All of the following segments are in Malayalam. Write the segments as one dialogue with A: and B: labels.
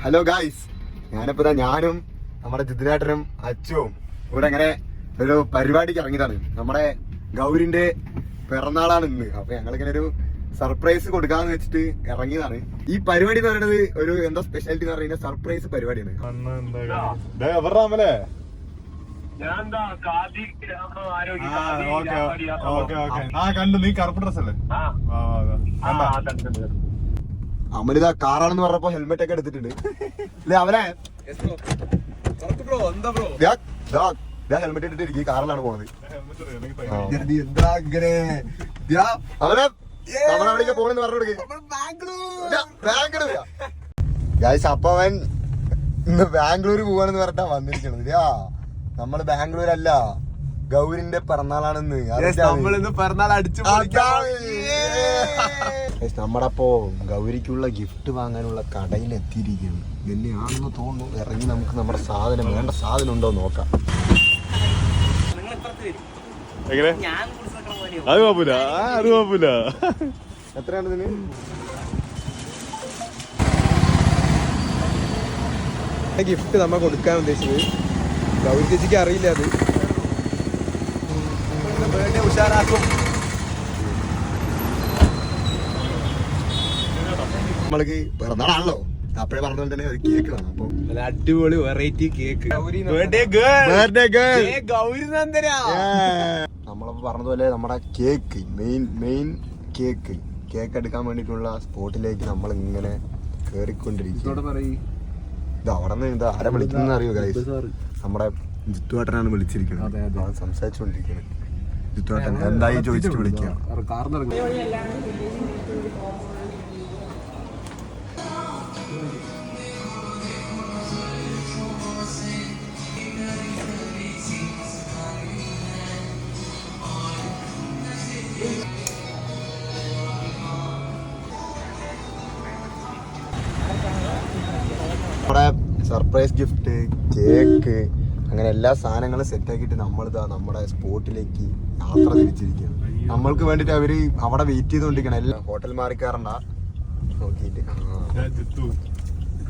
A: ഹലോ ഗായ്സ്, ഞാനിപ്പോ ഞാനും നമ്മുടെ ജിതിനേട്ടനും അച്ചുവും ഇവിടെ അങ്ങനെ ഒരു പരിപാടിക്ക് ഇറങ്ങിയതാണ്. നമ്മുടെ ഗൗരിന്റെ പിറന്നാളാണ് ഇന്ന്. അപ്പൊ ഞങ്ങളിങ്ങനെ ഒരു സർപ്രൈസ് കൊടുക്കാന്ന് വെച്ചിട്ട് ഇറങ്ങിയതാണ്. ഈ പരിപാടി എന്ന് പറയുന്നത് ഒരു എന്താ സ്പെഷ്യാലിറ്റി എന്ന് പറയുന്നത് സർപ്രൈസ് പരിപാടിയാണ്.
B: കണ്ടു, നീ കറുപ്പ് ഡ്രസ് അല്ലേ?
A: അമലിത കാറാണെന്ന് പറഞ്ഞപ്പോ ഹെൽമെറ്റ് ഒക്കെ എടുത്തിട്ടുണ്ട് അല്ലേ അവനെ? ഹെൽമെറ്റ് ഇട്ടിട്ട് കാറിലാണ് പോകുന്നത്. എന്താ ഇങ്ങനെ അവനെ നമ്മളെവിടേക്ക് പോണെന്ന് പറഞ്ഞു. ബാംഗ്ലൂർ ഗായ്സ്, അപ്പൊ അവൻ ഇന്ന് ബാംഗ്ലൂർ പോവാണെന്ന് പറഞ്ഞിട്ടാ വന്നിരിക്കണത്. നമ്മള് ബാംഗ്ലൂരല്ല, ഗൗരിന്റെ പിറന്നാളാണെന്ന്.
B: പിറന്നാൾ അടിച്ചു
A: നമ്മളപ്പോ ഗൗരിക്കുള്ള ഗിഫ്റ്റ് വാങ്ങാനുള്ള കടയിൽ എത്തിയിരിക്കുകയാണ്. തന്നെയാണെന്ന് തോന്നുന്നു. ഇറങ്ങി നമുക്ക് നമ്മുടെ സാധനം, വേണ്ട സാധനം ഉണ്ടോ നോക്കാം.
B: അത് കുഴപ്പമില്ല, അത് കുഴപ്പമില്ല.
A: എത്രയാണ് ഇതിന്?
C: ഗിഫ്റ്റ് നമ്മ കൊടുക്കാൻ ഉദ്ദേശിച്ചത് ഗൗരി ചേച്ചിക്ക് അറിയില്ല. അത് ബർത്ത്ഡേ ഉഷാറാക്കും.
A: നമ്മൾക്ക് പിറന്നാളാണല്ലോ, അപ്പഴേ പറഞ്ഞ പോലെ തന്നെ ഒരു കേക്ക് വേണം. അപ്പൊ
C: അടിപൊളി വെറൈറ്റി കേക്ക്. ഗൗരി നന്ദന.
A: നമ്മളപ്പോ പറഞ്ഞതുപോലെ നമ്മുടെ കേക്ക് മെയിൻ കേക്ക് എടുക്കാൻ വേണ്ടിട്ടുള്ള സ്പോട്ടിലേക്ക് നമ്മൾ ഇങ്ങനെ കേറിക്കൊണ്ടിരിക്കും. ഇത് അവിടെ നിന്ന് ഇത് ആരെ വിളിക്കുന്ന അറിയോ ഗൈസ്? നമ്മുടെ ജിത്തുവേട്ടനാണ് വിളിച്ചിരിക്കുന്നത്. സംസാരിച്ചുകൊണ്ടിരിക്കുന്നത്. ജിത്തുവേട്ടൻ എന്തായി ചോദിച്ചിട്ട് വിളിക്കുക. നമ്മുടെ സർപ്രൈസ് ഗിഫ്റ്റ്, കേക്ക്, അങ്ങനെ എല്ലാ സാധനങ്ങളും സെറ്റ് ആക്കിയിട്ട് നമ്മളിതാ നമ്മുടെ സ്പോട്ടിലേക്ക് യാത്ര തിരിച്ചിരിക്കുകയാണ്. നമ്മൾക്ക് വേണ്ടിട്ട് അവര് അവിടെ വെയിറ്റ് ചെയ്തോണ്ടിരിക്കണം. എല്ലാം ഹോട്ടൽ മാറിക്കാറണ്ട നോക്കിയിട്ട്.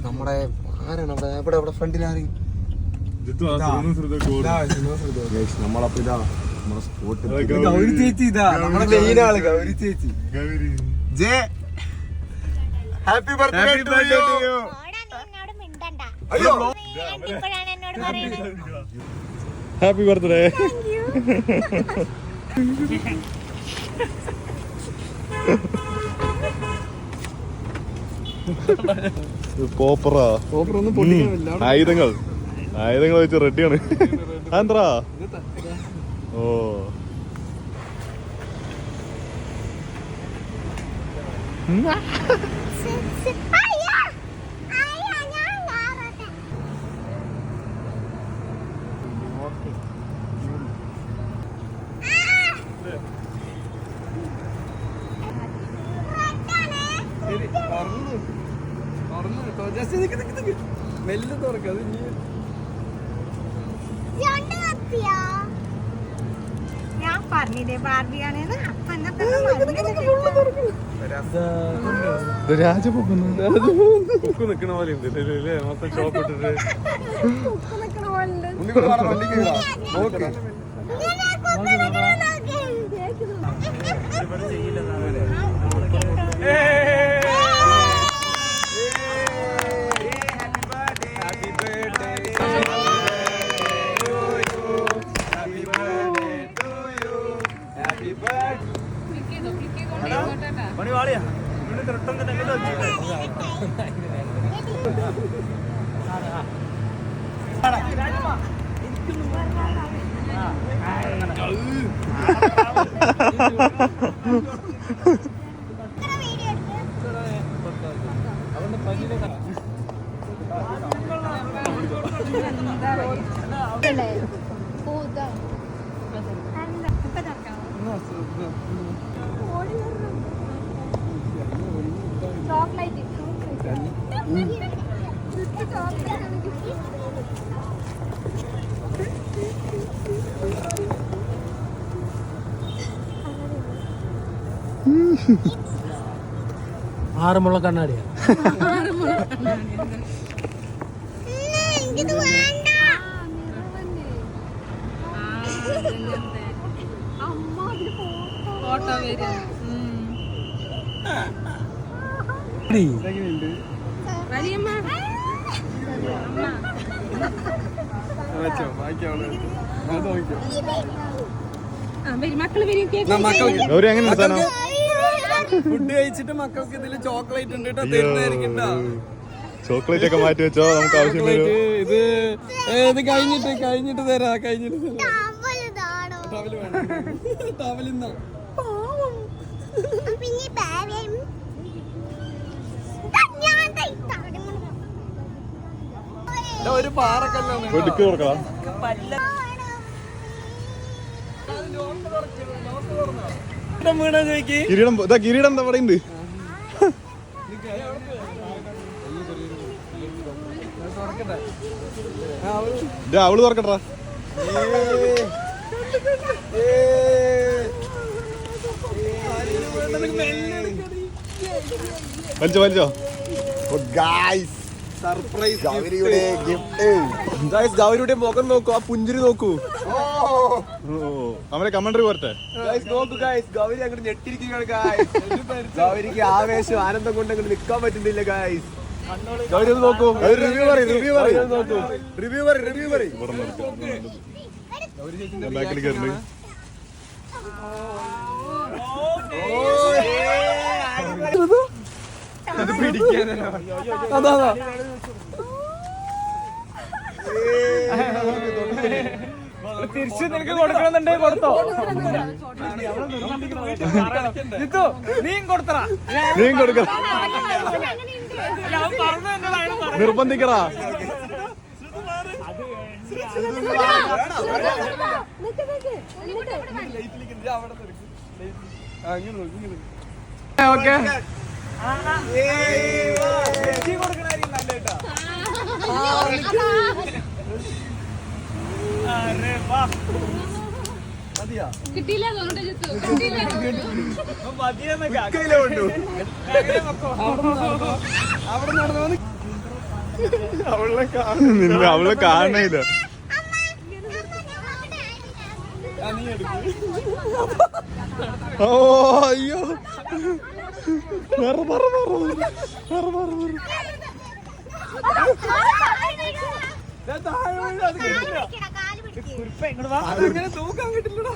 A: നമ്മുടെ ആരാണ് അവിടെ? ഇവിടെ ഫ്രണ്ടിലാര്? നമ്മളപ്പോ ഇതാ നമ്മുടെ സ്പോട്ട്.
C: ഗൗരി ചേച്ചി ഇതാ നമ്മുടെ മെയിൻ ആള്. ഗൗരി ചേച്ചി.
A: Happy birthday to you. അയ്യോ,
B: ഹാപ്പി ബർത്ത്ഡേ.
C: ഒന്നും പൊട്ടിക്കാനില്ല.
B: ആയുധങ്ങൾ വെച്ച് റെഡിയാണ്. എന്താ ഓ
C: മെല്ലെ തുറക്കാം.
D: ഞാൻ പറഞ്ഞില്ലേ ബാർബിയാണെന്ന്. അപ്പൊ
B: രാജപൊക്ക് നിക്കണ പോലെ ഉണ്ട് മൊത്തം ഷോപ്പ് ഇട്ടിട്ട്.
D: ചോക്ലേറ്റ്
C: ആറന്മുള കണ്ണാടിയാ.
B: ഗൗരി എങ്ങനെ
C: ഫുഡ് കഴിച്ചിട്ട് മക്കൾക്ക് ഇതില് ചോക്ലേറ്റ് ഉണ്ട് കേട്ടോ, തരുന്നതായിരിക്കും.
B: ചോക്ലേറ്റ് ഒക്കെ മാറ്റി വെച്ചോ, നമുക്ക് ആവശ്യം വരും.
C: ഇത് കഴിഞ്ഞിട്ട് തരാ, ടവല് വേണം. ടവലിന്നാ ഒരു പാറക്കല്ലാണ്.
B: ഡിക്കി തുറക്കാം. കിരീടം കിരീടം എന്താ പറയുന്നത്? അവള് തുറക്കട്ടാ. വലിച്ചോ വലിച്ചോ.
C: സർപ്രൈസ്
A: ഗൗരിയുടെ ഗിഫ്റ്റ്.
C: ഗൗരിയുടെ മുഖം നോക്കൂ, ആ പുഞ്ചിരി നോക്കൂ.
B: അവരെ കമന്ററി പോരട്ടെ.
C: നോക്കൂ ഗൈസ്, ഗൗരി അങ്ങോട്ട് ഞെട്ടിരിക്കുകയാണ് ഗൈസ്. ഗൗരിക്ക് ആവേശം ആനന്ദം കൊണ്ട് അങ്ങോട്ട് നിൽക്കാൻ പറ്റുന്നില്ല ഗൈസ്. ഗൗരി ഒന്ന് നോക്കൂ,
A: റിവ്യൂ പറയും.
C: നോക്കൂ, റിവ്യൂ പറയും.
B: ബാക്കിൽ കയറുന്നു.
C: അതാ തിരിച്ചു നിനക്ക് കൊടുക്കണമെന്നുണ്ടെങ്കിൽ കൊടുത്തോ. നീയും കൊടുത്തറാ,
B: നീ കൊടുക്ക, നിർബന്ധിക്കറാ.
C: ഓക്കെ
E: കിട്ടിയില്ല
B: അവളെ കാണണില്ല. ഓ അയ്യോ,
C: തൂക്കാൻ കിട്ടില്ലടാ.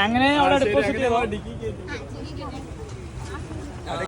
F: അങ്ങനെ അവിടെ ഡെപ്പോസിറ്റ് ചെയ്തോ.